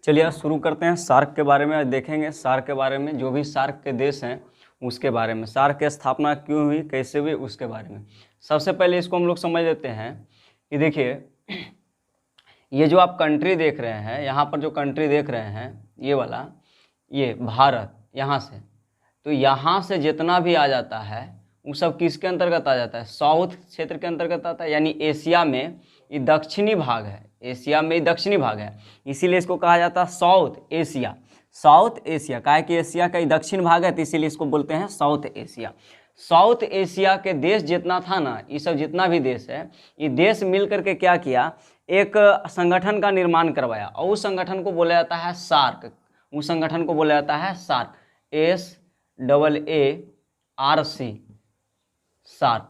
चलिए आज शुरू करते हैं। सार्क के बारे में देखेंगे, सार्क के बारे में, जो भी सार्क के देश हैं उसके बारे में, सार्क की स्थापना क्यों हुई, कैसे हुई, उसके बारे में। सबसे पहले इसको हम लोग समझ लेते हैं कि देखिए, ये जो आप कंट्री देख रहे हैं, यहाँ पर जो कंट्री देख रहे हैं ये वाला, ये भारत, यहाँ से, तो यहाँ से जितना भी आ जाता है वो सब किसके अंतर्गत आ जाता है? साउथ क्षेत्र के अंतर्गत आता है, यानी एशिया में ये दक्षिणी भाग है, एशिया में दक्षिणी भाग है, इसीलिए इसको कहा जाता है साउथ एशिया। साउथ एशिया काहे कि एशिया का ही दक्षिण भाग है, तो इसीलिए इसको बोलते हैं साउथ एशिया। साउथ एशिया के देश जितना था ना, ये सब जितना भी देश है, ये देश मिल करके क्या किया, एक संगठन का निर्माण करवाया, और उस संगठन को बोला जाता है सार्क। उस संगठन को बोला जाता है सार्क, SAARC, सार्क।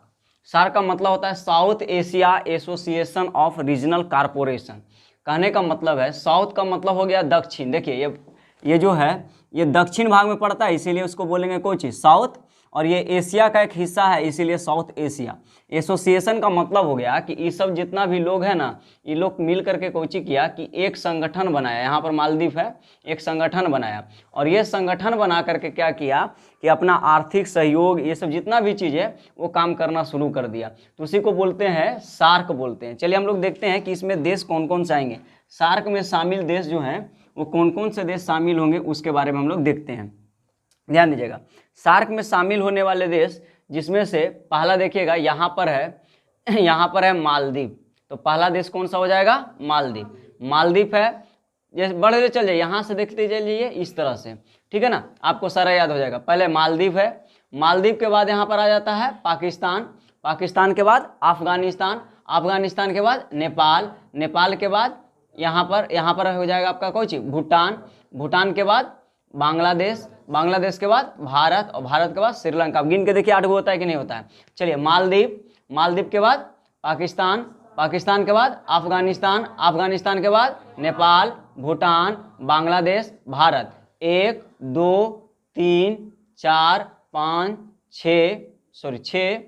सार्क का मतलब होता है south Asia association of regional corporation. कहने का मतलब है, साउथ का मतलब हो गया दक्षिण। देखिए ये जो है ये दक्षिण भाग में पड़ता है, इसीलिए उसको बोलेंगे कोई चीज़ साउथ, और ये एशिया का एक हिस्सा है, इसीलिए साउथ एशिया। एसोसिएशन का मतलब हो गया कि ये सब जितना भी लोग हैं ना, ये लोग मिल करके कोई चीज़ किया कि एक संगठन बनाया। यहाँ पर मालदीव है, एक संगठन बनाया, और ये संगठन बना करके क्या किया कि अपना आर्थिक सहयोग, ये सब जितना भी चीज़ है वो काम करना शुरू कर दिया, तो उसी को बोलते हैं सार्क बोलते हैं। चलिए हम लोग देखते हैं कि इसमें देश कौन कौन से आएंगे, सार्क में शामिल देश जो हैं वो कौन कौन से देश शामिल होंगे, उसके बारे में हम लोग देखते हैं। ध्यान दीजिएगा, सार्क में शामिल होने वाले देश जिसमें से पहला देखिएगा यहाँ पर है मालदीव। तो पहला देश कौन सा हो जाएगा? मालदीव। मालदीव है, जैसे बढ़ते चल जाइए, यहाँ से देखते चलिए इस तरह से, ठीक है ना, आपको सारा याद हो जाएगा। पहले मालदीव है, मालदीव के बाद यहाँ पर आ जाता है पाकिस्तान, पाकिस्तान के बाद अफगानिस्तान, अफगानिस्तान के बाद नेपाल, नेपाल के बाद यहाँ पर हो जाएगा आपका कोई चीज भूटान, भूटान के बाद बांग्लादेश, बांग्लादेश के बाद भारत, और भारत के बाद श्रीलंका। गिन के देखिए 8 गो होता है कि नहीं होता है। चलिए मालदीव, मालदीव के बाद पाकिस्तान, पाकिस्तान के बाद अफगानिस्तान, अफगानिस्तान के बाद नेपाल, भूटान, बांग्लादेश, भारत। 1 2 3 4 5 6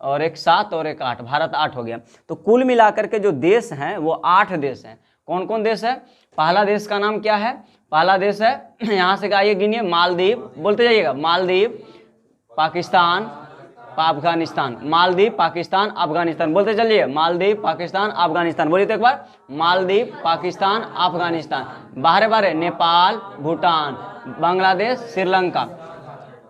और एक 7 और एक 8, भारत 8 हो गया। तो कुल मिलाकर के जो देश हैं वो 8 देश हैं। कौन कौन देश है? पहला देश का नाम क्या है? पहला देश है, यहाँ से आइए गिनिए, मालदीव, बोलते जाइएगा, मालदीव, पाकिस्तान, अफगानिस्तान, मालदीव, पाकिस्तान, अफगानिस्तान, बोलते चलिए, मालदीव, पाकिस्तान, अफगानिस्तान। बोलिए तो एक बार, मालदीव, पाकिस्तान, अफगानिस्तान। बाहर बाहर नेपाल, भूटान, बांग्लादेश, श्रीलंका।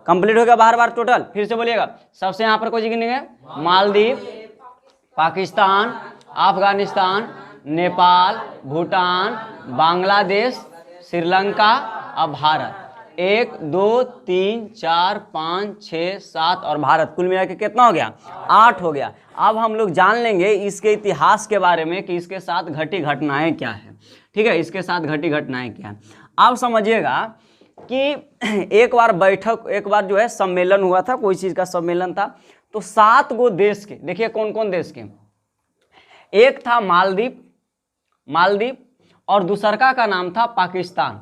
कंप्लीट हो गया बाहर बार टोटल। फिर से बोलिएगा, सबसे यहाँ पर कोई गिनेंगे, मालदीव, पाकिस्तान, अफगानिस्तान, नेपाल, भूटान, बांग्लादेश, श्रीलंका और भारत। 1 2 3 4 5 6 7 और भारत। कुल मिला के कितना हो गया? 8 हो गया। अब हम लोग जान लेंगे इसके इतिहास के बारे में कि इसके साथ घटी घटनाएं क्या है। ठीक है, इसके साथ घटी घटनाएं क्या है। आप समझिएगा कि एक बार जो है सम्मेलन हुआ था, कोई चीज का सम्मेलन था, तो 7 गो देश के, देखिए कौन कौन देश के, एक था मालदीव, मालदीव, और दूसरा का नाम था पाकिस्तान,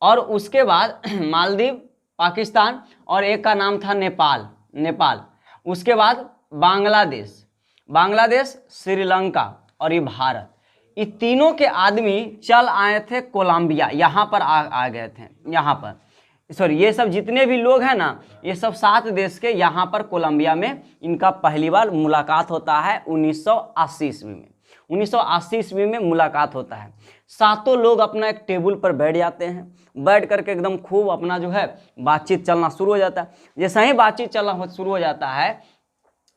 और उसके बाद मालदीव, पाकिस्तान, और एक का नाम था नेपाल, नेपाल, उसके बाद बांग्लादेश, बांग्लादेश, श्रीलंका, और ये भारत। ये तीनों के आदमी चल आए थे कोलंबिया, यहाँ पर आ गए थे, यहाँ पर, सॉरी, ये सब जितने भी लोग हैं ना, ये सब 7 देश के यहाँ पर कोलंबिया में इनका पहली बार मुलाकात होता है 1980 ईस्वी में। 1980 ईस्वी में मुलाकात होता है। 7 लोग अपना एक टेबल पर बैठ जाते हैं, बैठ करके एकदम खूब अपना जो है बातचीत चलना शुरू हो जाता है। जैसे ही बातचीत चलना शुरू हो जाता है,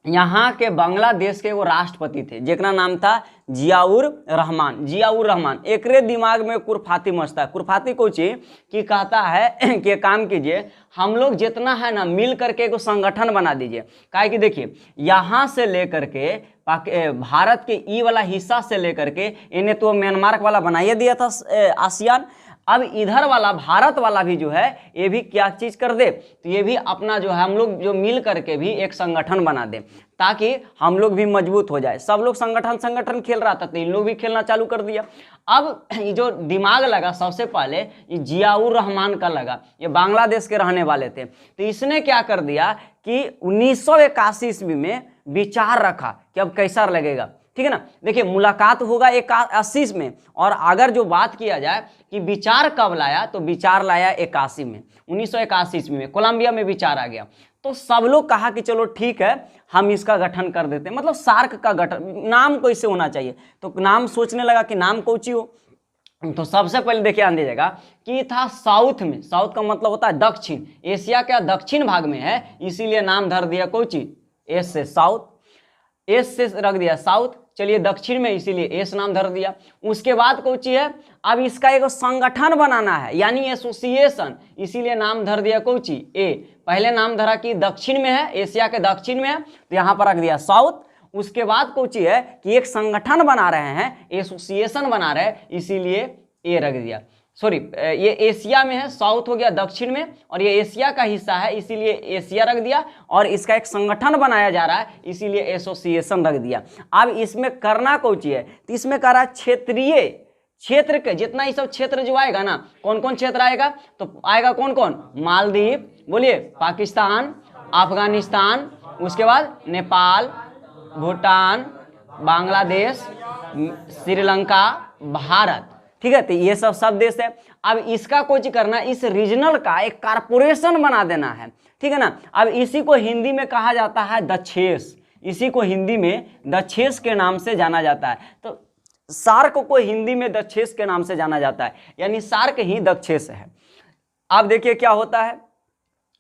यहाँ के बांग्लादेश के वो राष्ट्रपति थे जिनका नाम था जियाउर रहमान, जियाउर रहमान। एकरे दिमाग में कुरफाती मचता है। कुरफाती को चीज कि कहता है कि काम कीजिए, हम लोग जितना है ना मिल करके एक संगठन बना दीजिए। काहे कि देखिए, यहाँ से लेकर के भारत के ई वाला हिस्सा से लेकर के इन्हें तो म्यांमार वाला बनाइए दिया था आसियान, अब इधर वाला भारत वाला भी जो है ये भी क्या चीज कर दे, तो ये भी अपना जो है हम लोग जो मिल करके भी एक संगठन बना दे, ताकि हम लोग भी मजबूत हो जाए। सब लोग संगठन खेल रहा था, तो इन लोग भी खेलना चालू कर दिया। अब ये जो दिमाग लगा सबसे पहले ये जियाउर रहमान का लगा, ये बांग्लादेश के रहने वाले थे, तो इसने क्या कर दिया कि 1981 ईस्वी में विचार रखा कि अब कैसा लगेगा, ठीक है ना। देखिए मुलाकात होगा 81 में, और अगर जो बात किया जाए कि विचार कब लाया, तो विचार लाया 81 में, 1981 ईस्वी में कोलंबिया में विचार आ गया। तो सब लोग कहा कि चलो ठीक है हम इसका गठन कर देते हैं, मतलब सार्क का गठन, नाम कैसे होना चाहिए, तो नाम सोचने लगा कि नाम कौची हो। तो सबसे पहले देखिए ध्यान दीजिएगा कि था साउथ में, साउथ का मतलब होता है दक्षिण, एशिया का दक्षिण भाग में है, इसीलिए नाम धर दिया कोची, एस से साउथ, एस से रख दिया साउथ, चलिए दक्षिण में इसीलिए एस नाम धर दिया। उसके बाद कोची है, अब इसका एक संगठन बनाना है यानी एसोसिएशन, इसीलिए नाम धर दिया कोची, ए। पहले नाम धरा कि दक्षिण में है, एशिया के दक्षिण में है, तो यहां पर रख दिया साउथ। उसके बाद कोची है कि एक संगठन बना रहे हैं, एसोसिएशन बना रहे हैं, इसीलिए ए रख दिया। सॉरी, ये एशिया में है, साउथ हो गया दक्षिण में, और ये एशिया का हिस्सा है इसीलिए एशिया रख दिया, और इसका एक संगठन बनाया जा रहा है इसीलिए एसोसिएशन रख दिया। अब इसमें करना कोची है, तो इसमें कह रहा है क्षेत्रीय, क्षेत्र के जितना ये सब क्षेत्र जो आएगा ना, कौन कौन क्षेत्र आएगा, तो आएगा कौन कौन, मालदीव, बोलिए पाकिस्तान, अफगानिस्तान, उसके बाद नेपाल, भूटान, बांग्लादेश, श्रीलंका, भारत, ठीक है। तो ये सब देश है। अब इसका कुछ करना, इस रीजनल का एक कारपोरेशन बना देना है, ठीक है ना। अब इसी को हिंदी में कहा जाता है दक्षेस, इसी को हिंदी में दक्षेस के नाम से जाना जाता है। तो सार्क को हिंदी में दक्षेस के नाम से जाना जाता है, यानी सार्क ही दक्षेस है। अब देखिए क्या होता है,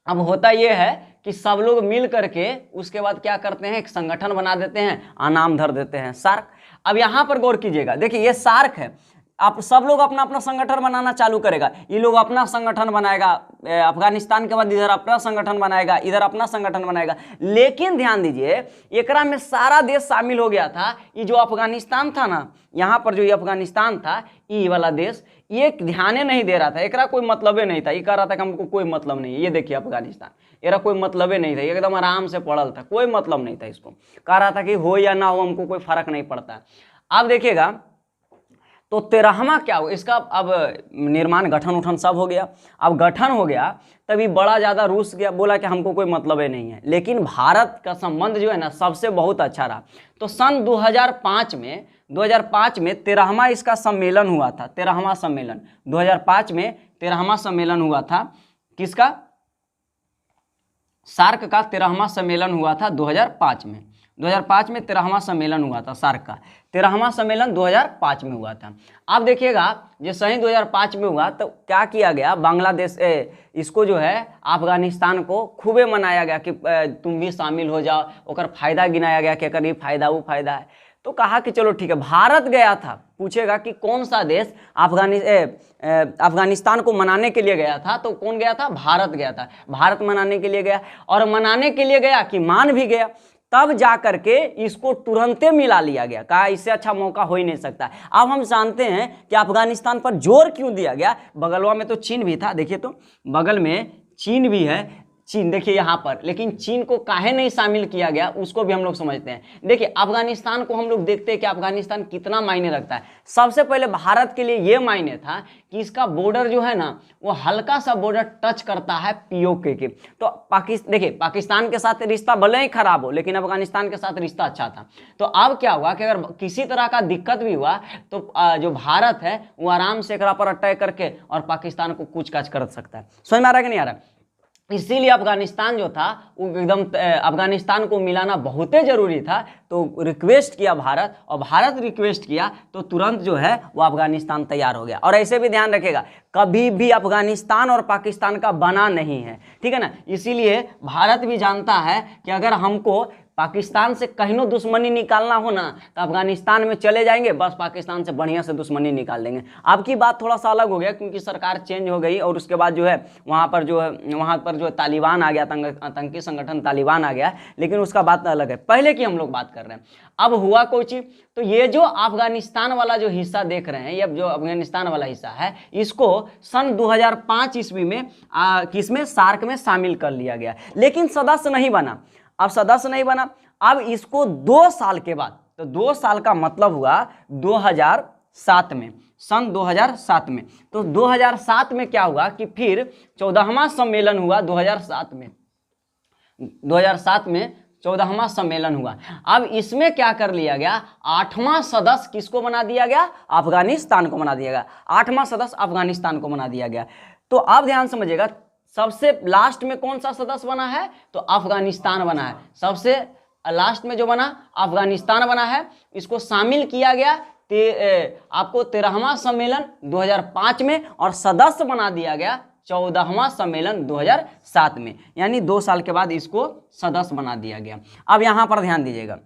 अब होता यह है कि सब लोग मिल करके उसके बाद क्या करते हैं, एक संगठन बना देते हैं, नाम धर देते हैं सार्क। अब यहां पर गौर कीजिएगा, देखिए ये सार्क है, आप सब लोग अपना अपना संगठन बनाना चालू करेगा, ये लोग अपना संगठन बनाएगा, अफगानिस्तान के बाद इधर अपना संगठन बनाएगा, इधर अपना संगठन बनाएगा। लेकिन ध्यान दीजिए एकरा में सारा देश शामिल हो गया था। ये जो अफगानिस्तान था ना, यहाँ पर जो ये अफगानिस्तान था, ये वाला देश, ये ध्यान नहीं दे रहा था, एकरा कोई मतलब नहीं था, ये कह रहा था कि हमको कोई मतलब नहीं है। ये देखिए अफगानिस्तान, एरा कोई मतलब नहीं था, एकदम आराम से पड़ल था, कोई मतलब नहीं था इसको, कह रहा था कि हो या ना हो हमको कोई फर्क नहीं पड़ता। अब देखिएगा तो 13वां क्या हो, इसका अब निर्माण गठन उठन सब हो गया। अब गठन हो गया तभी बड़ा ज़्यादा रूस गया, बोला कि हमको कोई मतलब ही नहीं है। लेकिन भारत का संबंध जो है ना सबसे बहुत अच्छा रहा। तो सन 2005 में 13वां इसका सम्मेलन हुआ था, 13वां सम्मेलन 2005 में 13वां सम्मेलन हुआ था, किसका, सार्क का 13वां सम्मेलन हुआ था 2005 में। 2005 में 13वां सम्मेलन हुआ था सार्क का, 13वां सम्मेलन 2005 में हुआ था। अब देखिएगा जैसे ही 2005 में हुआ तो क्या किया गया, बांग्लादेश इसको जो है अफगानिस्तान को खूबे मनाया गया कि तुम भी शामिल हो जाओ, और फायदा गिनाया गया कि अगर ये फायदा वो फायदा है। तो कहा कि चलो ठीक है। भारत गया था, पूछेगा कि कौन सा देश अफगानिस्तान को मनाने के लिए गया था, तो कौन गया था, भारत गया था। भारत मनाने के लिए गया, और मनाने के लिए गया कि मान भी गया, तब जा करके इसको तुरंते मिला लिया गया, कहा इससे अच्छा मौका हो ही नहीं सकता। अब हम जानते हैं कि अफगानिस्तान पर जोर क्यों दिया गया, बगलवा में तो चीन भी था, देखिए तो बगल में चीन भी है, चीन देखिए यहाँ पर, लेकिन चीन को काहे नहीं शामिल किया गया उसको भी हम लोग समझते हैं। देखिए अफगानिस्तान को हम लोग देखते हैं कि अफगानिस्तान कितना मायने रखता है। सबसे पहले भारत के लिए ये मायने था कि इसका बॉर्डर जो है ना वो हल्का सा बॉर्डर टच करता है पीओके के। तो देखिए पाकिस्तान के साथ रिश्ता भले ही खराब हो, लेकिन अफगानिस्तान के साथ रिश्ता अच्छा था। तो अब क्या हुआ कि अगर किसी तरह का दिक्कत भी हुआ तो जो भारत है वो आराम से एकरा पर अटैक करके और पाकिस्तान को कूच काच कर सकता है। समझ में आ रहा है कि नहीं आ रहा? इसीलिए अफगानिस्तान जो था वो एकदम अफगानिस्तान को मिलाना बहुत ही जरूरी था। तो रिक्वेस्ट किया भारत, और भारत रिक्वेस्ट किया तो तुरंत जो है वो अफगानिस्तान तैयार हो गया। और ऐसे भी ध्यान रखेगा कभी भी अफगानिस्तान और पाकिस्तान का बना नहीं है, ठीक है ना। इसीलिए भारत भी जानता है कि अगर हमको पाकिस्तान से कहीं नो दुश्मनी निकालना हो ना तो अफगानिस्तान में चले जाएंगे, बस पाकिस्तान से बढ़िया से दुश्मनी निकाल देंगे। अब की बात थोड़ा सा अलग हो गया क्योंकि सरकार चेंज हो गई और उसके बाद जो है वहाँ पर जो है तालिबान आ गया, आतंकी संगठन तालिबान आ गया, लेकिन उसका बात अलग है। पहले की हम लोग बात कर रहे हैं। अब हुआ कोई चीज, तो ये जो अफगानिस्तान वाला जो हिस्सा देख रहे हैं, ये जो अफगानिस्तान वाला हिस्सा है, इसको सन 2005 ईस्वी में किसमें, सार्क में शामिल कर लिया गया, लेकिन सदस्य नहीं बना। अब सदस्य नहीं बना, अब इसको 2 साल के बाद, तो 2 साल का मतलब हुआ 2007 में, सन 2007 में। तो 2007 में क्या हुआ कि फिर 14वां सम्मेलन हुआ 2007 में। 2007 में 14वां सम्मेलन हुआ। अब इसमें क्या कर लिया गया, 8वां सदस्य किसको बना दिया गया, अफगानिस्तान को बना दिया गया, 8वां सदस्य अफगानिस्तान को बना दिया गया। तो आप ध्यान समझिएगा, सबसे लास्ट में कौन सा सदस्य बना है, तो अफगानिस्तान बना है, सबसे लास्ट में जो बना अफगानिस्तान बना है। इसको शामिल किया गया आपको 13वां सम्मेलन 2005 में, और सदस्य बना दिया गया 14वां सम्मेलन 2007 में, यानी 2 साल के बाद इसको सदस्य बना दिया गया। अब यहां पर ध्यान दीजिएगा,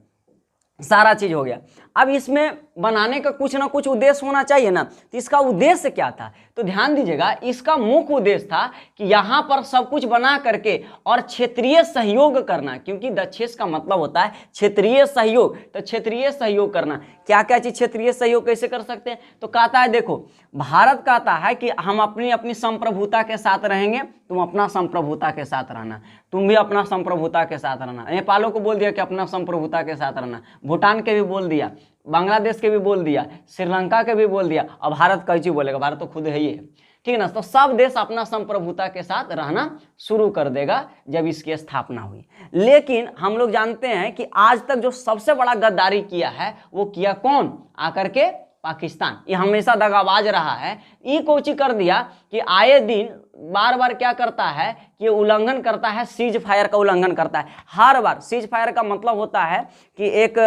सारा चीज हो गया। अब इसमें बनाने का कुछ ना कुछ उद्देश्य होना चाहिए ना, तो इसका उद्देश्य क्या था, तो ध्यान दीजिएगा, इसका मुख्य उद्देश्य था कि यहाँ पर सब कुछ बना करके और क्षेत्रीय सहयोग करना, क्योंकि दक्षेश का मतलब होता है क्षेत्रीय सहयोग, तो क्षेत्रीय सहयोग करना। क्या क्या चीज क्षेत्रीय सहयोग कैसे कर सकते हैं, तो कहता है देखो, भारत कहता है कि हम अपनी अपनी संप्रभुता के साथ रहेंगे, तुम अपना संप्रभुता के साथ रहना, तुम भी अपना संप्रभुता के साथ रहना। नेपालों को बोल दिया कि अपना संप्रभुता के साथ रहना, भूटान के भी बोल दिया, बांग्लादेश के भी बोल दिया, श्रीलंका के भी बोल दिया। अब भारत कैसे बोलेगा, भारत तो खुद है ही है, ठीक है ना। तो सब देश अपना संप्रभुता के साथ रहना शुरू कर देगा जब इसकी स्थापना हुई। लेकिन हम लोग जानते हैं कि आज तक जो सबसे बड़ा गद्दारी किया है वो किया कौन, आकर के पाकिस्तान। ये हमेशा दगाबाज रहा है। ये कोची कर दिया कि आए दिन बार बार क्या करता है कि उल्लंघन करता है, सीज फायर का उल्लंघन करता है। हर बार सीज फायर का मतलब होता है कि एक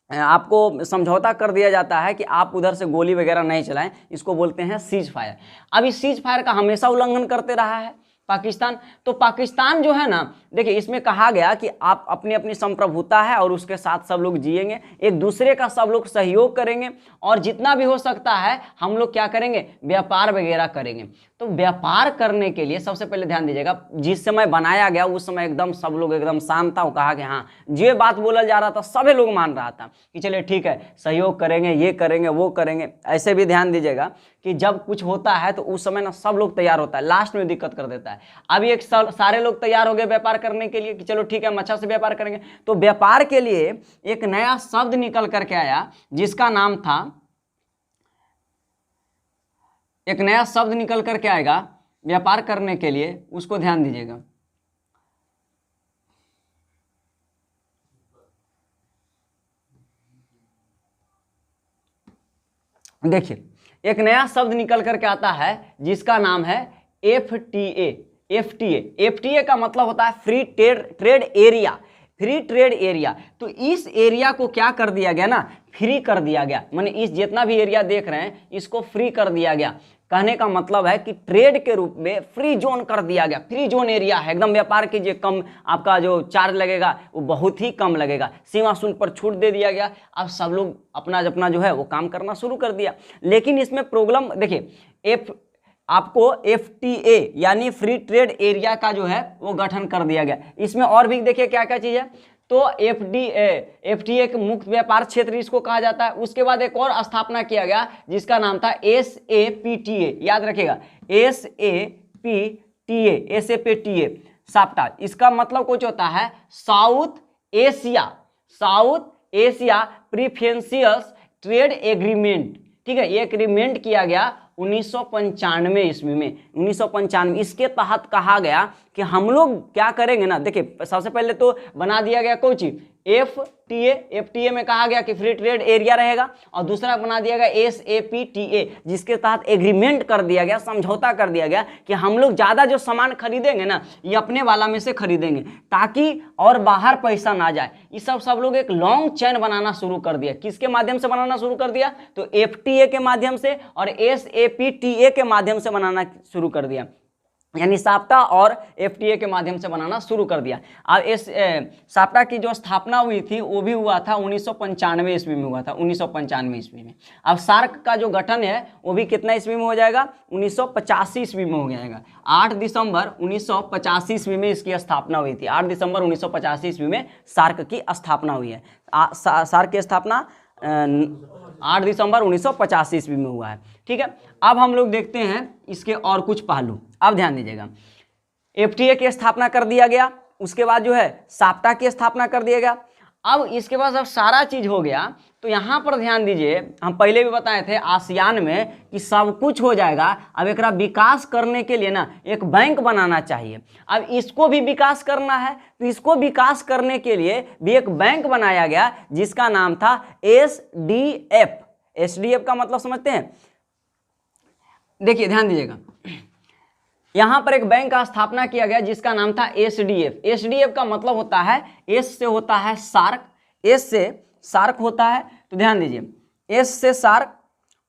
आपको समझौता कर दिया जाता है कि आप उधर से गोली वगैरह नहीं चलाएं, इसको बोलते हैं सीज फायर। अब इस सीज फायर का हमेशा उल्लंघन करते रहा है पाकिस्तान। तो पाकिस्तान जो है ना, देखिए इसमें कहा गया कि आप अपनी अपनी संप्रभुता है और उसके साथ सब लोग जिएंगे, एक दूसरे का सब लोग सहयोग करेंगे, और जितना भी हो सकता है हम लोग क्या करेंगे, व्यापार वगैरह करेंगे। तो व्यापार करने के लिए सबसे पहले ध्यान दीजिएगा, जिस समय बनाया गया उस समय एकदम सब लोग एकदम शांत था। वो कहा कि हाँ, जो बात बोला जा रहा था सभी लोग मान रहा था कि चलिए ठीक है, सहयोग करेंगे, ये करेंगे, वो करेंगे। ऐसे भी ध्यान दीजिएगा कि जब कुछ होता है तो उस समय ना सब लोग तैयार होता है, लास्ट में दिक्कत कर देता है। अब एक सारे लोग तैयार हो गए व्यापार करने के लिए कि चलो ठीक है, हम अच्छा से व्यापार करेंगे। तो व्यापार के लिए एक नया शब्द निकल करके आया, जिसका नाम था, एक नया शब्द निकल करके आएगा व्यापार करने के लिए, उसको ध्यान दीजिएगा। देखिए एक नया शब्द निकल करके आता है जिसका नाम है FTA। FTA का मतलब होता है free trade area, free trade area. तो इस एरिया को क्या कर दिया गया ना, फ्री कर दिया गया, माने इस जितना भी एरिया देख रहे हैं इसको फ्री कर दिया गया। कहने का मतलब है कि ट्रेड के रूप में फ्री जोन कर दिया गया। फ्री जोन एरिया है, एकदम व्यापार कीजिए, कम आपका जो चार्ज लगेगा वो बहुत ही कम लगेगा, सीमा शुल्क पर छूट दे दिया गया। अब सब लोग अपना अपना जो है वो काम करना शुरू कर दिया। लेकिन इसमें प्रॉब्लम देखिए, आपको FTA यानी फ्री ट्रेड एरिया का जो है वो गठन कर दिया गया। इसमें और भी देखिए क्या क्या चीज़ है। तो FTA के मुक्त व्यापार क्षेत्र इसको कहा जाता है। उसके बाद एक और स्थापना किया गया जिसका नाम था SAPTA, याद रखिएगा SAPTA साप्टा। इसका मतलब कुछ होता है साउथ एशिया प्रीफरेंशियल ट्रेड एग्रीमेंट, ठीक है। ये एग्रीमेंट किया गया 1995 ईस्वी में, 1995। इसके तहत कहा गया कि हम लोग क्या करेंगे ना, देखिए सबसे पहले तो बना दिया गया कोई चीज FTA में कहा गया कि फ्री ट्रेड एरिया रहेगा, और दूसरा बना दिया गया SAPTA जिसके तहत एग्रीमेंट कर दिया गया, समझौता कर दिया गया कि हम लोग ज़्यादा जो सामान खरीदेंगे ना ये अपने वाला में से खरीदेंगे ताकि और बाहर पैसा ना जाए। ये सब लोग एक लॉन्ग चेन बनाना शुरू कर दिया। किसके माध्यम से बनाना शुरू कर दिया, तो FTA के माध्यम से और SAPTA के माध्यम से बनाना शुरू कर दिया, यानी साप्टा और FTA के माध्यम से बनाना शुरू कर दिया। अब इस साप्टा की जो स्थापना हुई थी वो भी हुआ था 1995 ईस्वी में हुआ था, 1995 ईस्वी में। अब सार्क का जो गठन है वो भी कितना ईस्वी में हो जाएगा, 1985 ईस्वी में हो जाएगा। 8 दिसंबर 1985 ईस्वी में इसकी स्थापना हुई थी। 8 दिसंबर 1985 ईस्वी में सार्क की स्थापना हुई है। सार्क की स्थापना 8 दिसंबर 1985 ईस्वी में हुआ है, ठीक है। अब हम लोग देखते हैं इसके और कुछ पहलू। अब ध्यान दीजिएगा, FTA की स्थापना कर दिया गया, उसके बाद जो है साप्टा की स्थापना कर दिया गया। अब इसके बाद जब सारा चीज हो गया तो यहाँ पर ध्यान दीजिए, हम पहले भी बताए थे आसियान में कि सब कुछ हो जाएगा। अब एक विकास करने के लिए ना एक बैंक बनाना चाहिए। अब इसको भी विकास करना है, तो इसको विकास करने के लिए भी एक बैंक बनाया गया जिसका नाम था SDF। SDF का मतलब समझते हैं? देखिए ध्यान दीजिएगा, यहां पर एक बैंक का स्थापना किया गया जिसका नाम था SDF। SDF का मतलब होता है, S से होता है सार्क, S से सार्क होता है, तो ध्यान दीजिए, S से सार्क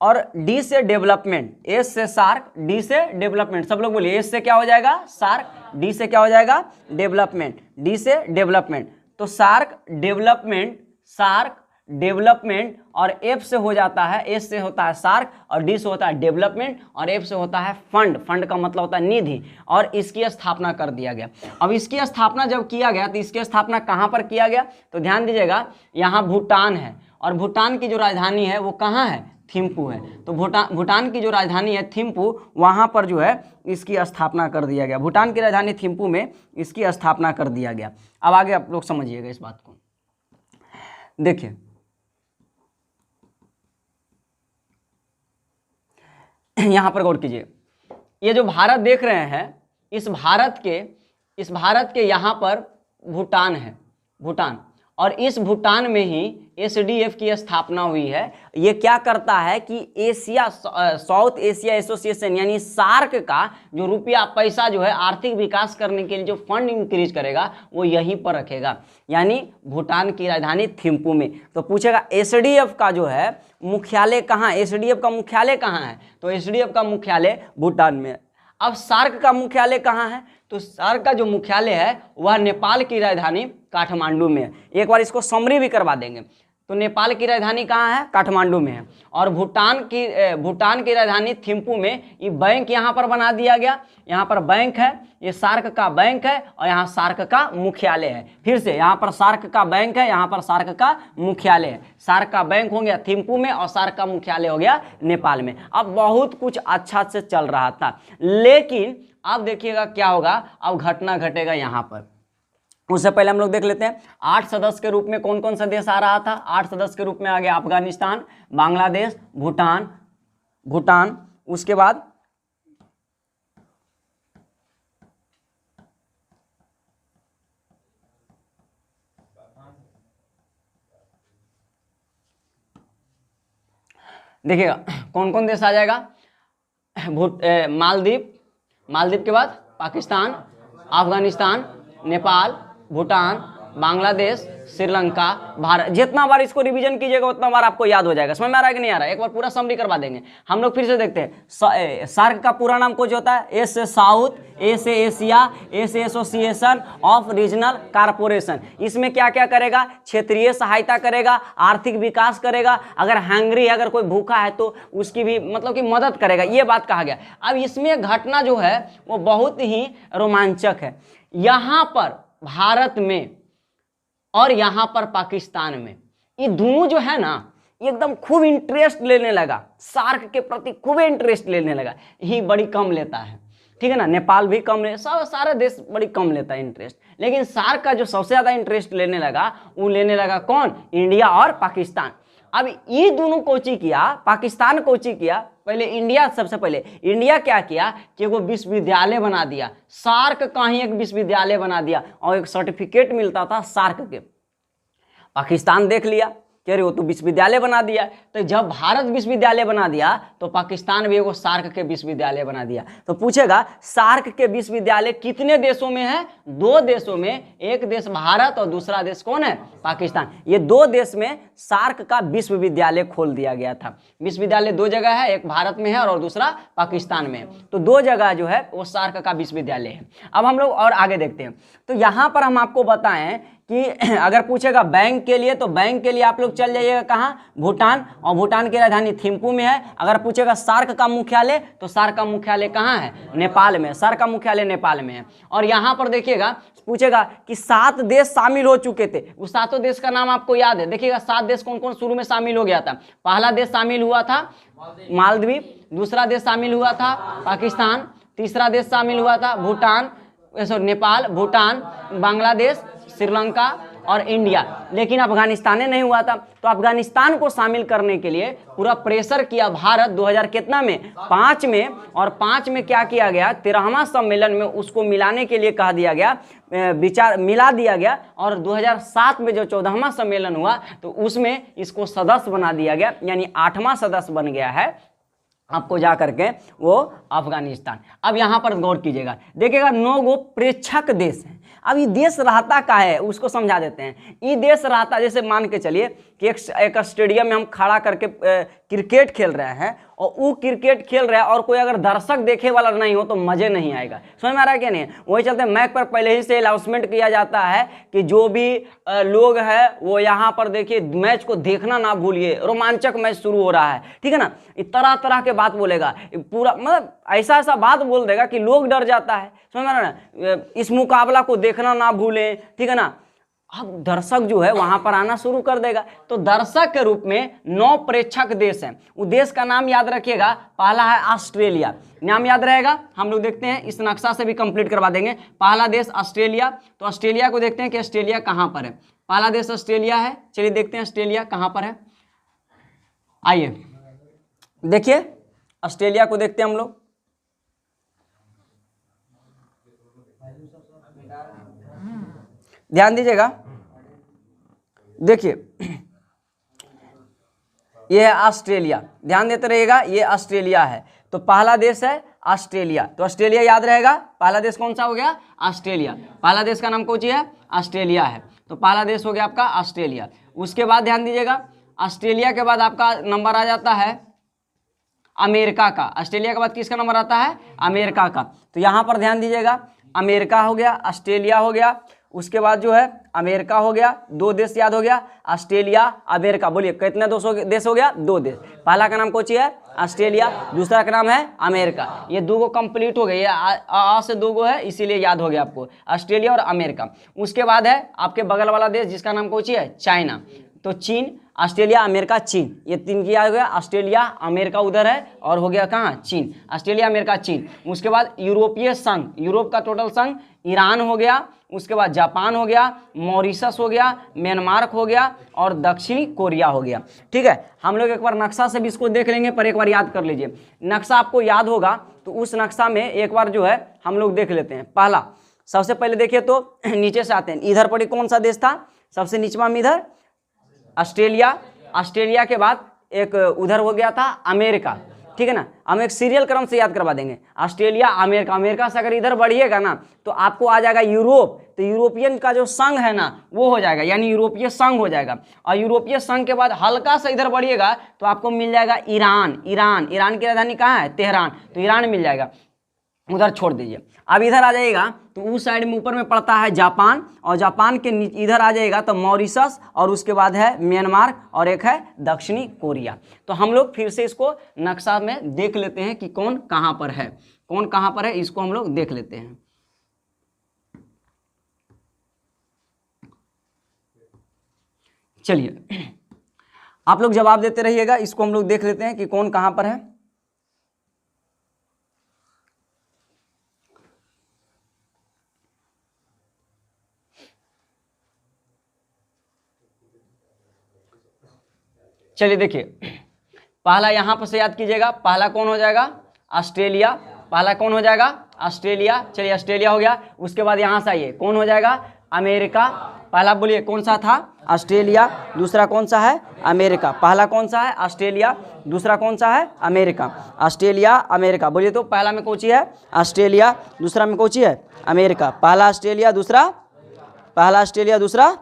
और D से डेवलपमेंट, S से सार्क, D से डेवलपमेंट। सब लोग बोलिए, S से क्या हो जाएगा? सार्क, D से क्या हो जाएगा? डेवलपमेंट, D से डेवलपमेंट। तो सार्क डेवलपमेंट, सार्क डेवलपमेंट, और F से हो जाता है, S से होता है सार्क और D से होता है डेवलपमेंट और F से होता है फंड। फंड का मतलब होता है निधि, और इसकी स्थापना कर दिया गया। अब इसकी स्थापना जब किया गया तो इसकी स्थापना कहाँ पर किया गया? तो ध्यान दीजिएगा, यहाँ भूटान है और भूटान की जो राजधानी है वो कहाँ है? थिम्पू है। तो भूटान की जो राजधानी है थिम्पू, वहाँ पर जो है इसकी स्थापना कर दिया गया। भूटान की राजधानी थिम्पू में इसकी स्थापना कर दिया गया। अब आगे आप लोग समझिएगा इस बात को। देखिए यहां पर गौर कीजिए, ये जो भारत देख रहे हैं, इस भारत के यहां पर भूटान है, भूटान, और इस भूटान में ही SDF की स्थापना हुई है। ये क्या करता है कि एशिया, साउथ एशिया एसोसिएशन यानी सार्क का जो रुपया पैसा जो है आर्थिक विकास करने के लिए जो फंड इंक्रीज करेगा वो यहीं पर रखेगा, यानी भूटान की राजधानी थिम्पू में। तो पूछेगा SDF का जो है मुख्यालय कहाँ? SDF का मुख्यालय कहाँ है? तो SDF का मुख्यालय भूटान में। अब सार्क का मुख्यालय कहाँ है? तो सार्क का जो मुख्यालय है वह नेपाल की राजधानी काठमांडू में है। एक बार इसको समरी भी करवा देंगे। तो नेपाल की राजधानी कहाँ है? काठमांडू में है। और भूटान की राजधानी थिम्पू में ये बैंक यहाँ पर बना दिया गया। यहाँ पर बैंक है, ये सार्क का बैंक है और यहाँ सार्क का मुख्यालय है। फिर से यहाँ पर सार्क का बैंक है, यहाँ पर सार्क का मुख्यालय है। सार्क का बैंक हो गया थिम्पू में और सार्क का मुख्यालय हो गया नेपाल में। अब बहुत कुछ अच्छा से चल रहा था, लेकिन अब देखिएगा क्या होगा, अब घटना घटेगा यहाँ पर। उससे पहले हम लोग देख लेते हैं 8 सदस्य के रूप में कौन कौन सा देश आ रहा था। 8 सदस्य के रूप में आ गया अफगानिस्तान, बांग्लादेश, भूटान, उसके बाद देखिएगा कौन कौन देश आ जाएगा। मालदीव के बाद पाकिस्तान, अफगानिस्तान, नेपाल, भूटान, बांग्लादेश, श्रीलंका, भारत। जितना बार इसको रिवीजन कीजिएगा उतना बार आपको याद हो जाएगा। समझ में आ रहा है कि नहीं आ रहा है? एक बार पूरा समरी करवा देंगे हम लोग। फिर से देखते हैं, सार्क का पूरा नाम कुछ होता है, एस से साउथ, ए से एशिया, ए से एसोसिएशन ऑफ रीजनल कारपोरेशन। इसमें क्या क्या करेगा? क्षेत्रीय सहायता करेगा, आर्थिक विकास करेगा, अगर हैंगरी है, अगर कोई भूखा है तो उसकी भी मतलब कि मदद करेगा, ये बात कहा गया। अब इसमें घटना जो है वो बहुत ही रोमांचक है। यहाँ पर भारत में और यहाँ पर पाकिस्तान में, ये दोनों जो है ना एकदम खूब इंटरेस्ट लेने लगा, सार्क के प्रति खूब इंटरेस्ट लेने लगा। ये बड़ी कम लेता है, ठीक है ना, नेपाल भी कम ले, सारा देश बड़ी कम लेता है इंटरेस्ट, लेकिन सार्क का जो सबसे ज्यादा इंटरेस्ट लेने लगा वो लेने लगा कौन? इंडिया और पाकिस्तान। अब ये दोनों कोची किया, पाकिस्तान कोची किया, पहले इंडिया, सबसे पहले इंडिया क्या किया कि वो विश्वविद्यालय बना दिया, सार्क का ही एक विश्वविद्यालय बना दिया और एक सर्टिफिकेट मिलता था सार्क के। पाकिस्तान देख लिया कि अरे वो तो विश्वविद्यालय बना दिया, तो जब भारत विश्वविद्यालय बना दिया तो पाकिस्तान भी एगो सार्क के विश्वविद्यालय बना दिया। तो पूछेगा सार्क के विश्वविद्यालय कितने देशों में है? 2 देशों में, एक देश भारत और दूसरा देश कौन है? पाकिस्तान। ये 2 देश में सार्क का विश्वविद्यालय खोल दिया गया था। विश्वविद्यालय 2 जगह है, एक भारत में है और दूसरा पाकिस्तान में है। तो 2 जगह जो है वो सार्क का विश्वविद्यालय है। अब हम लोग और आगे देखते हैं। तो यहाँ पर हम आपको बताएं कि अगर पूछेगा बैंक के लिए, तो बैंक के लिए आप लोग चल जाइएगा कहाँ? भूटान, और भूटान की राजधानी थिम्पू में है। अगर पूछेगा सार्क का मुख्यालय, तो सार्क का मुख्यालय कहाँ है? नेपाल में। सार्क का मुख्यालय नेपाल में है। और यहाँ पर देखिएगा पूछेगा कि 7 देश शामिल हो चुके थे, उस 7 देश का नाम आपको याद है? देखिएगा 7 देश कौन कौन शुरू में शामिल हो गया था। पहला देश शामिल हुआ था मालदीव, दूसरा देश शामिल हुआ था पाकिस्तान, तीसरा देश शामिल हुआ था नेपाल, भूटान, बांग्लादेश, श्रीलंका, और इंडिया, लेकिन अफगानिस्तान ने नहीं हुआ था। तो अफगानिस्तान को शामिल करने के लिए पूरा प्रेशर किया भारत 2000 कितना में 5 में, और 5 में क्या किया गया 13वां सम्मेलन में उसको मिलाने के लिए कहा दिया गया, विचार मिला दिया गया, और 2007 में जो 14वां सम्मेलन हुआ तो उसमें इसको सदस्य बना दिया गया, यानी 8वां सदस्य बन गया है आपको जा करके वो अफगानिस्तान। अब यहाँ पर गौर कीजिएगा, देखिएगा 9 गो प्रेक्षक देश हैं। अब ये देश रहता का है उसको समझा देते हैं। ये देश रहता, जैसे मान के चलिए कि एक स्टेडियम में हम खड़ा करके क्रिकेट खेल रहे हैं, और वो क्रिकेट खेल रहा है और कोई अगर दर्शक देखे वाला नहीं हो तो मजे नहीं आएगा। समझ में आ रहा है क्या नहीं? वही चलते मैक पर पहले ही से अनाउंसमेंट किया जाता है कि जो भी लोग हैं वो यहाँ पर देखिए मैच को देखना ना भूलिए, रोमांचक मैच शुरू हो रहा है, ठीक है ना। तरह तरह के बात बोलेगा, पूरा मतलब ऐसा ऐसा बात बोल देगा कि लोग डर जाता है। समझ में आ रहा है ना? इस मुकाबला को देखना ना भूलें, ठीक है ना। अब दर्शक जो है वहां पर आना शुरू कर देगा। तो दर्शक के रूप में 9 प्रेक्षक देश हैं। उस देश का नाम याद रखिएगा, पहला है ऑस्ट्रेलिया, नाम याद रहेगा। हम लोग देखते हैं इस नक्शा से भी कंप्लीट करवा देंगे। पहला देश ऑस्ट्रेलिया, तो ऑस्ट्रेलिया को देखते हैं कि ऑस्ट्रेलिया कहाँ पर है। पहला देश ऑस्ट्रेलिया है, चलिए देखते हैं ऑस्ट्रेलिया कहाँ पर है। आइए देखिए ऑस्ट्रेलिया को देखते हैं हम लोग। ध्यान दीजिएगा, देखिए ये है ऑस्ट्रेलिया, ध्यान देते रहिएगा, ये ऑस्ट्रेलिया है। तो पहला देश है ऑस्ट्रेलिया, तो ऑस्ट्रेलिया याद रहेगा। पहला देश कौन सा हो गया? ऑस्ट्रेलिया। पहला देश का नाम कौन सी है? ऑस्ट्रेलिया है। तो पहला देश हो गया आपका ऑस्ट्रेलिया। उसके बाद ध्यान दीजिएगा, ऑस्ट्रेलिया के बाद आपका नंबर आ जाता है अमेरिका का। ऑस्ट्रेलिया के बाद किसका नंबर आता है? अमेरिका का। तो यहाँ पर ध्यान दीजिएगा, अमेरिका हो गया, ऑस्ट्रेलिया हो गया, उसके बाद जो है अमेरिका हो गया। 2 देश याद हो गया, ऑस्ट्रेलिया अमेरिका। बोलिए कितने देश हो गया? 2 देश। पहला का नाम कौन है? ऑस्ट्रेलिया, दूसरा का नाम है अमेरिका। ये 2 गो कंप्लीट हो गए, ये आ से 2 गो है इसीलिए याद हो गया आपको, ऑस्ट्रेलिया और अमेरिका। उसके बाद है आपके बगल वाला देश जिसका नाम कौन है? चाइना। तो चीन, ऑस्ट्रेलिया अमेरिका चीन, ये 3 की याद हो गया। ऑस्ट्रेलिया अमेरिका उधर है और हो गया कहाँ? चीन। ऑस्ट्रेलिया अमेरिका चीन। उसके बाद यूरोपीय संघ, यूरोप का टोटल संघ ईरान हो गया। उसके बाद जापान हो गया, मॉरिशस हो गया, म्यांमार हो गया और दक्षिणी कोरिया हो गया। ठीक है, हम लोग एक बार नक्शा से भी इसको देख लेंगे, पर एक बार याद कर लीजिए। नक्शा आपको याद होगा तो उस नक्शा में एक बार जो है हम लोग देख लेते हैं। पहला सबसे पहले देखिए तो नीचे से आते हैं, इधर पर कौन सा देश था? सबसे नीचवा में इधर ऑस्ट्रेलिया। ऑस्ट्रेलिया के बाद एक उधर हो गया था अमेरिका, ठीक है ना। हम एक सीरियल क्रम से याद करवा देंगे, ऑस्ट्रेलिया अमेरिका। अमेरिका से अगर इधर बढ़िएगा ना तो आपको आ जाएगा यूरोप। तो यूरोपियन का जो संघ है ना वो हो जाएगा, यानी यूरोपीय संघ हो जाएगा। और यूरोपीय संघ के बाद हल्का सा इधर बढ़िएगा तो आपको मिल जाएगा ईरान। ईरान की राजधानी कहाँ है? तेहरान। तो ईरान मिल जाएगा, उधर छोड़ दीजिए। अब इधर आ जाइएगा तो उस साइड में ऊपर में पड़ता है जापान, और जापान के इधर आ जाएगा तो मॉरिशस, और उसके बाद है म्यांमार, और एक है दक्षिणी कोरिया। तो हम लोग फिर से इसको नक्शा में देख लेते हैं कि कौन कहाँ पर है, कौन कहाँ पर है, इसको हम लोग देख लेते हैं। चलिए आप लोग जवाब देते रहिएगा, इसको हम लोग देख लेते हैं कि कौन कहाँ पर है। चलिए देखिए, पहला यहां पर से याद कीजिएगा, पहला कौन हो जाएगा? ऑस्ट्रेलिया। पहला कौन हो जाएगा? ऑस्ट्रेलिया। चलिए ऑस्ट्रेलिया हो गया। उसके बाद यहां से आइए, कौन हो जाएगा? अमेरिका। पहला बोलिए कौन सा था? ऑस्ट्रेलिया। दूसरा कौन सा है? अमेरिका। पहला कौन सा है? ऑस्ट्रेलिया। दूसरा कौन सा है? अमेरिका। Australia America. बोलिए तो पहला में कौन सी है? ऑस्ट्रेलिया। दूसरा में कौन सी है? अमेरिका। पहला ऑस्ट्रेलिया, दूसरा पहला ऑस्ट्रेलिया, दूसरा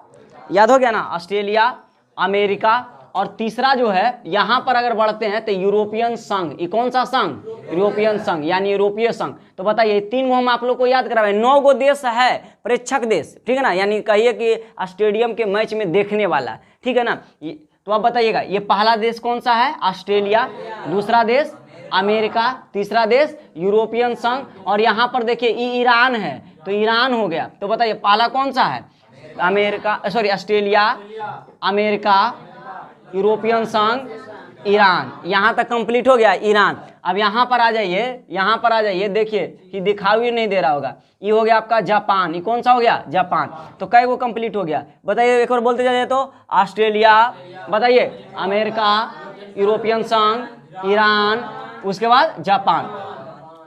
याद हो गया ना? ऑस्ट्रेलिया अमेरिका, और तीसरा जो है यहां पर अगर बढ़ते हैं तो यूरोपियन संघ। ये कौन सा संघ? यूरोपियन संघ, यानी यूरोपीय संघ। तो बताइए 3 गो हम आप लोग को याद करावे, 9 गो देश है प्रेक्षक देश, ठीक है ना, यानी कहिए कि स्टेडियम के मैच में देखने वाला, ठीक है ना। तो आप बताइएगा ये पहला देश कौन सा है? ऑस्ट्रेलिया। दूसरा देश अमेरिका। तीसरा देश यूरोपियन संघ, और यहाँ पर देखिए ईरान है, तो ईरान हो गया। तो बताइए पहला कौन सा है? America, sorry Australia, America, European संघ, ईरान। यहाँ तक कंप्लीट हो गया ईरान। अब यहाँ पर आ जाइए, यहाँ पर आ जाइए, देखिए कि दिखाई नहीं दे रहा होगा, ये हो गया आपका जापान, ये कौन सा हो गया जापान। तो कई वो कंप्लीट हो गया, बताइए एक बार बोलते जाइए तो ऑस्ट्रेलिया, बताइए अमेरिका, यूरोपियन संघ, ईरान, उसके बाद जापान।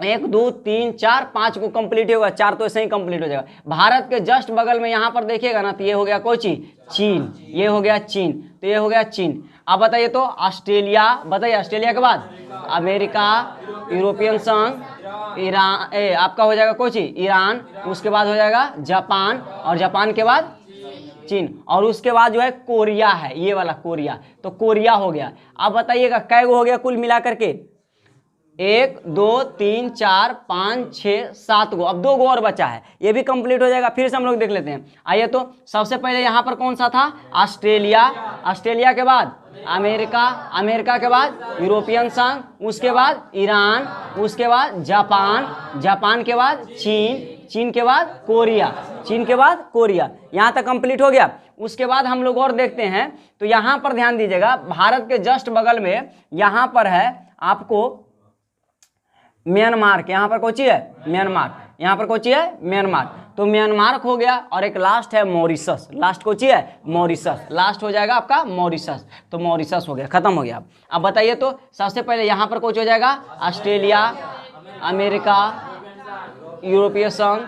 1 2 3 4 5 को कंप्लीट होगा, 4 तो ऐसे ही कंप्लीट हो जाएगा। भारत के जस्ट बगल में यहाँ पर देखिएगा ना, तो ये हो गया कोई चीज चीन, ये हो गया चीन, तो ये हो गया चीन। अब बताइए तो ऑस्ट्रेलिया, बताइए ऑस्ट्रेलिया के बाद अमेरिका, यूरोपियन संघ, ईरान, आपका हो जाएगा कोई चीज ईरान, उसके बाद हो जाएगा जापान, और जापान के बाद चीन, और उसके बाद जो है कोरिया है, ये वाला कोरिया, तो कोरिया हो गया। अब बताइएगा कै गो हो गया कुल मिला करके, 1 2 3 4 5 6 7 गो, अब 2 गो और बचा है, ये भी कंप्लीट हो जाएगा। फिर से हम लोग देख लेते हैं, आइए तो सबसे पहले यहाँ पर कौन सा था ऑस्ट्रेलिया, ऑस्ट्रेलिया के बाद अमेरिका, अमेरिका के बाद यूरोपियन संघ, उसके बाद ईरान, उसके बाद जापान, जापान के बाद चीन, चीन के बाद कोरिया, चीन के बाद कोरिया, यहाँ तक कंप्लीट हो गया। उसके बाद हम लोग और देखते हैं, तो यहाँ पर ध्यान दीजिएगा, भारत के जस्ट बगल में यहाँ पर है आपको म्यांमार, के यहाँ पर कोची है म्यांमार, यहाँ पर कोची है म्यांमार, तो म्यांमार हो गया। और एक लास्ट है मॉरिशस, लास्ट कोची है मॉरिशस, लास्ट हो जाएगा आपका मॉरिशस, तो मॉरिशस हो गया, खत्म हो गया। अब बताइए तो सबसे पहले यहाँ पर कोच हो जाएगा ऑस्ट्रेलिया, अमेरिका, यूरोपीय संघ,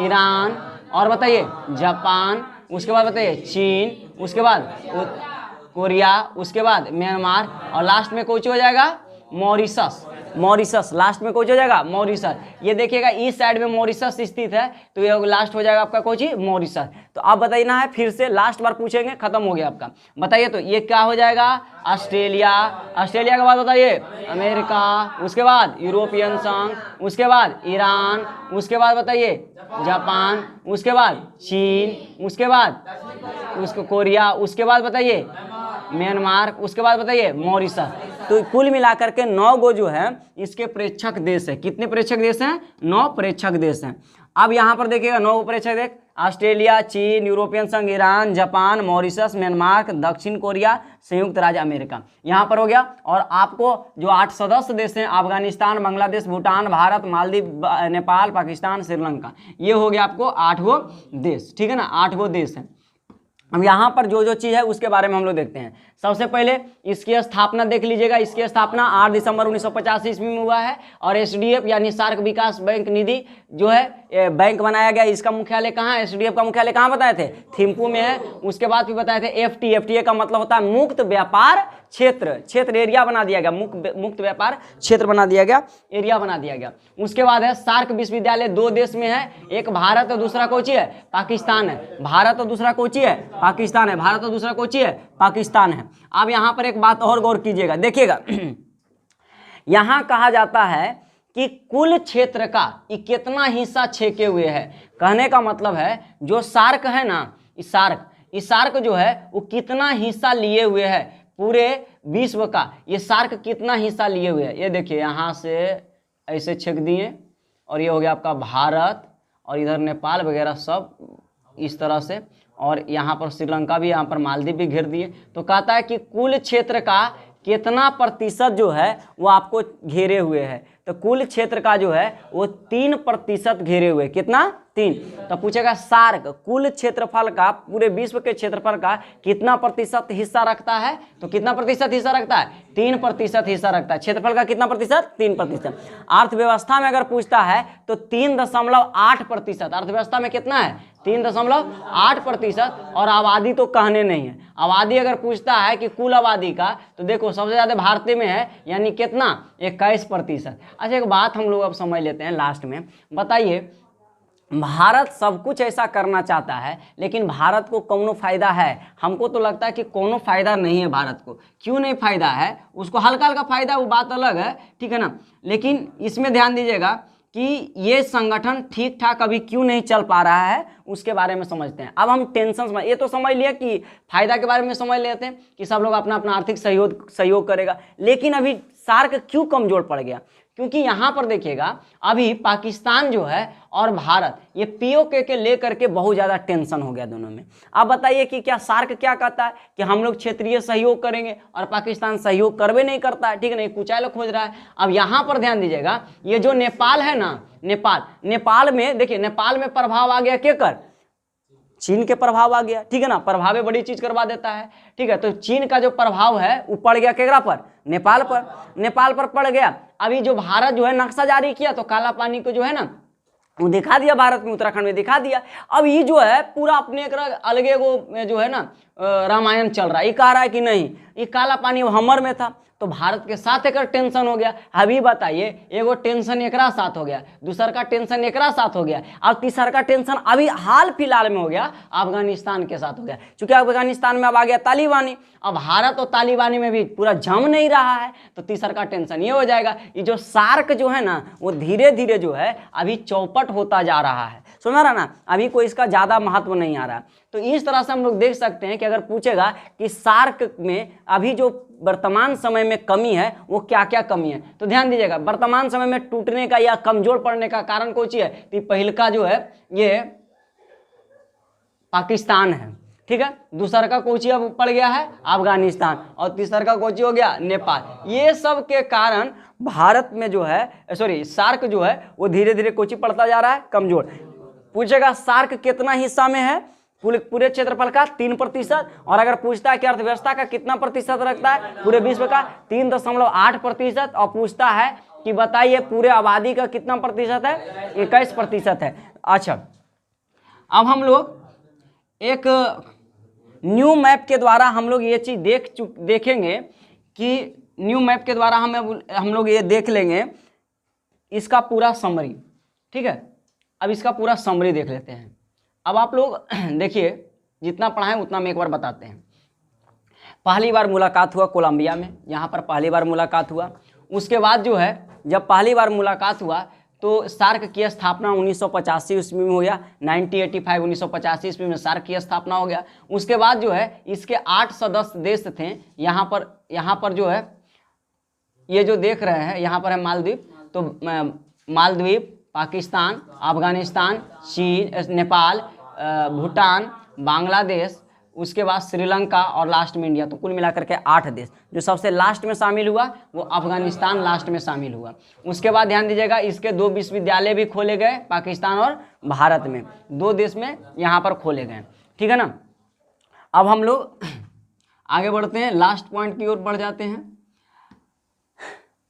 ईरान, और बताइए जापान, उसके बाद बताइए चीन, उसके बाद कोरिया, उसके बाद म्यांमार, और लास्ट में कोच हो जाएगा मॉरिशस, मॉरिशस लास्ट में कोच हो जाएगा मॉरिशस। ये देखिएगा इस साइड में मॉरिशस स्थित है, तो ये लास्ट हो जाएगा आपका कोची मॉरिशस। तो अब बताइए ना है, फिर से लास्ट बार पूछेंगे, खत्म हो गया आपका। बताइए तो ये क्या हो जाएगा ऑस्ट्रेलिया, ऑस्ट्रेलिया के बाद बताइए अमेरिका, उसके बाद यूरोपियन संघ, उसके बाद ईरान, उसके बाद बताइए जापान, उसके बाद चीन, उसके बाद उसको कोरिया, उसके बाद बताइए म्यांमार, उसके बाद बताइए मॉरिशस। तो कुल मिलाकर के 9 गो जो है इसके प्रेक्षक देश है। कितने प्रेक्षक देश हैं? 9 प्रेक्षक देश हैं। अब यहाँ पर देखिएगा 9 प्रेक्षक देश, ऑस्ट्रेलिया, चीन, यूरोपियन संघ, ईरान, जापान, मॉरिशस, म्यांमार, दक्षिण कोरिया, संयुक्त राज्य अमेरिका, यहाँ पर हो गया। और आपको जो 8 सदस्य देश हैं, अफगानिस्तान, बांग्लादेश, भूटान, भारत, मालदीव, नेपाल, पाकिस्तान, श्रीलंका, ये हो गया आपको 8 गो देश, ठीक है ना, 8 गो देश हैं। अब यहाँ पर जो जो चीज़ है उसके बारे में हम लोग देखते हैं। सबसे पहले इसकी स्थापना देख लीजिएगा, इसकी स्थापना 8 दिसंबर 1950 ईस्वी में हुआ है। और एसडीएफ यानी सार्क विकास बैंक निधि जो है बैंक बनाया गया। इसका मुख्यालय कहाँ है? एसडीएफ का मुख्यालय कहाँ बताए थे? थिम्पू में है। उसके बाद भी बताए थे एफटीए का मतलब होता है मुक्त व्यापार क्षेत्र, क्षेत्र एरिया बना दिया गया, मुक्त व्यापार क्षेत्र बना दिया गया, एरिया बना दिया गया। उसके बाद है सार्क विश्वविद्यालय 2 देश में है, एक भारत और दूसरा कोची है पाकिस्तान है। भारत और दूसरा कोची है पाकिस्तान है, भारत और दूसरा कोची है पाकिस्तान है। अब यहाँ पर एक बात और गौर कीजिएगा, देखिएगा यहाँ कहा जाता है कि कुल क्षेत्र का कितना हिस्सा छेके हुए है। कहने का मतलब है जो सार्क है ना, इस सार्क जो है वो कितना हिस्सा लिए हुए है पूरे विश्व का, ये सार्क कितना हिस्सा लिए हुए है। ये देखिए यहाँ से ऐसे छेक दिए और ये हो गया आपका भारत और इधर नेपाल वगैरह सब इस तरह से, और यहाँ पर श्रीलंका भी, यहाँ पर मालदीव भी घेर दिए। तो कहता है कि कुल क्षेत्र का कितना प्रतिशत जो है वो आपको घेरे हुए है। तो कुल क्षेत्र का जो है वो 3% घेरे हुए। कितना? 3। तो पूछेगा सार्क कुल क्षेत्रफल का, पूरे विश्व के क्षेत्रफल का कितना प्रतिशत हिस्सा रखता है? तो कितना प्रतिशत हिस्सा रखता है? 3% हिस्सा रखता है। क्षेत्रफल का कितना प्रतिशत? 3%। अर्थव्यवस्था में अगर पूछता है तो 3.8%। अर्थव्यवस्था में कितना है? 3.8%। और आबादी तो कहने नहीं है। आबादी अगर पूछता है कि कुल आबादी का, तो देखो सबसे ज्यादा भारतीय में है, यानी कितना? 21%। अच्छा एक बात हम लोग अब समझ लेते हैं लास्ट में। बताइए भारत सब कुछ ऐसा करना चाहता है, लेकिन भारत को कौनो फायदा है? हमको तो लगता है कि कोनो फायदा नहीं है भारत को। क्यों नहीं फायदा है? उसको हल्का हल्का फायदा, वो बात अलग है, ठीक है ना। लेकिन इसमें ध्यान दीजिएगा कि ये संगठन ठीक ठाक अभी क्यों नहीं चल पा रहा है, उसके बारे में समझते हैं। अब हम टेंशन ये तो समझ लिया कि फायदा के बारे में समझ लेते हैं कि सब लोग अपना अपना आर्थिक सहयोग करेगा, लेकिन अभी सार्क क्यों कमजोर पड़ गया? क्योंकि यहाँ पर देखिएगा अभी पाकिस्तान जो है और भारत ये पीओके के लेकर के बहुत ज़्यादा टेंशन हो गया दोनों में। अब बताइए कि क्या सार्क क्या कहता है कि हम लोग क्षेत्रीय सहयोग करेंगे और पाकिस्तान सहयोग करवे नहीं करता है, ठीक है ना, कुचाल खोज रहा है। अब यहाँ पर ध्यान दीजिएगा, ये जो नेपाल है ना, नेपाल में देखिए, नेपाल में प्रभाव आ गया केकर, चीन के प्रभाव आ गया, ठीक है ना, प्रभाव बड़ी चीज करवा देता है, ठीक है। तो चीन का जो प्रभाव है वो पड़ गया केकरा पर, नेपाल पर पड़ गया। अभी जो भारत जो है नक्शा जारी किया तो काला पानी को जो है ना वो दिखा दिया, भारत में उत्तराखंड में दिखा दिया। अब ये जो है पूरा अपने एक अलगे वो जो है ना रामायण चल रहा है, ये कह रहा है कि नहीं ये काला पानी हमर में था, तो भारत के साथ एक टेंशन हो गया। अभी बताइए, एगो टेंशन एकरा साथ हो गया, दूसर का टेंशन एकरा साथ हो गया, अब तीसर का टेंशन अभी हाल फिलहाल में हो गया अफगानिस्तान के साथ हो गया। क्योंकि अफगानिस्तान में अब आ गया तालिबानी, अब भारत और तालिबानी में भी पूरा जम नहीं रहा है, तो तीसर का टेंशन ये हो जाएगा। ये जो सार्क जो है ना वो धीरे धीरे जो है अभी चौपट होता जा रहा है, सुना रहा ना, अभी कोई इसका ज़्यादा महत्व नहीं आ रहा। तो इस तरह से हम लोग देख सकते हैं कि अगर पूछेगा कि सार्क में अभी जो वर्तमान समय में कमी है वो क्या क्या कमी है, तो ध्यान दीजिएगा, वर्तमान समय में टूटने का या कमजोर पड़ने का कारण कौन सी है, तो पहल का जो है ये पाकिस्तान है, ठीक है, दूसरा का कोची अब पड़ गया है अफगानिस्तान, और तीसरा का कोची हो गया नेपाल। ये सब के कारण भारत में जो है सार्क जो है वो धीरे धीरे कोची पड़ता जा रहा है, कमजोर। पूछेगा सार्क कितना हिस्सा में है, पूरे क्षेत्रफल का 3%, और अगर पूछता है कि अर्थव्यवस्था का कितना प्रतिशत रखता है पूरे विश्व का 3.8%, और पूछता है कि बताइए पूरे आबादी का कितना प्रतिशत है, 21% है। अच्छा, अब हम लोग एक न्यू मैप के द्वारा हम लोग ये चीज देखेंगे कि न्यू मैप के द्वारा हम लोग ये देख लेंगे इसका पूरा समरी, ठीक है। अब इसका पूरा समरी देख लेते हैं। अब आप लोग देखिए, जितना पढ़ा है उतना हम एक बार बताते हैं। पहली बार मुलाकात हुआ कोलंबिया में, यहाँ पर पहली बार मुलाकात हुआ। उसके बाद जो है जब पहली बार मुलाकात हुआ तो सार्क की स्थापना 1985 ईस्वी में हो गया, 1985 ईस्वी में सार्क की स्थापना हो गया। उसके बाद जो है इसके 8 सदस्य देश थे। यहाँ पर जो है ये जो देख रहे हैं यहाँ पर है मालदीव, तो मालदीव, पाकिस्तान, अफगानिस्तान, चीन, नेपाल, भूटान, बांग्लादेश, उसके बाद श्रीलंका और लास्ट में इंडिया, तो कुल मिलाकर के 8 देश। जो सबसे लास्ट में शामिल हुआ वो अफगानिस्तान लास्ट में शामिल हुआ। उसके बाद ध्यान दीजिएगा इसके 2 विश्वविद्यालय भी खोले गए, पाकिस्तान और भारत में 2 देश में यहाँ पर खोले गए, ठीक है ना। अब हम लोग आगे बढ़ते हैं, लास्ट पॉइंट की ओर बढ़ जाते हैं।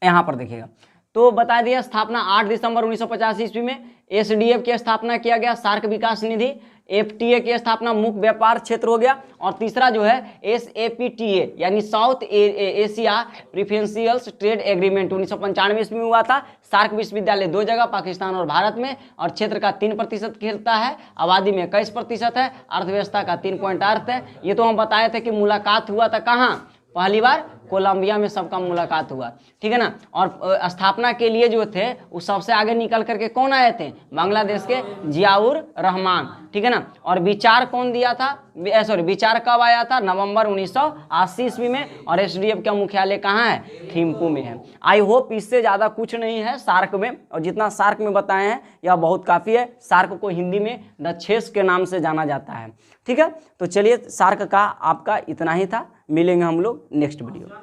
यहाँ पर देखिएगा, तो बता दिया स्थापना 8 दिसंबर 1985 ईस्वी में एसडीएफ की स्थापना किया गया, सार्क विकास निधि। एफटीए की स्थापना मुख्य व्यापार क्षेत्र हो गया। और तीसरा जो है एसएपीटीए यानी south Asia preferential trade agreement 1995 ईस्वी में हुआ था। सार्क विश्वविद्यालय 2 जगह, पाकिस्तान और भारत में, और क्षेत्र का 3% घेरता है, आबादी में 21% है, अर्थव्यवस्था का 3.8 है। ये तो हम बताए थे कि मुलाकात हुआ था कहाँ, पहली बार कोलंबिया में सबका मुलाकात हुआ, ठीक है ना। और स्थापना के लिए जो थे वो सबसे आगे निकल करके कौन आए थे, बांग्लादेश के जियाउर रहमान, ठीक है ना। और विचार कौन दिया था, विचार कब आया था, नवंबर 1980 ईस्वी में। और एसडीएफ का मुख्यालय कहाँ है, थिम्पू में है। आई होप इससे ज़्यादा कुछ नहीं है सार्क में, और जितना सार्क में बताए हैं यह बहुत काफ़ी है। सार्क को हिंदी में द चेस के नाम से जाना जाता है, ठीक है। तो चलिए, सार्क का आपका इतना ही था, मिलेंगे हम लोग नेक्स्ट वीडियो।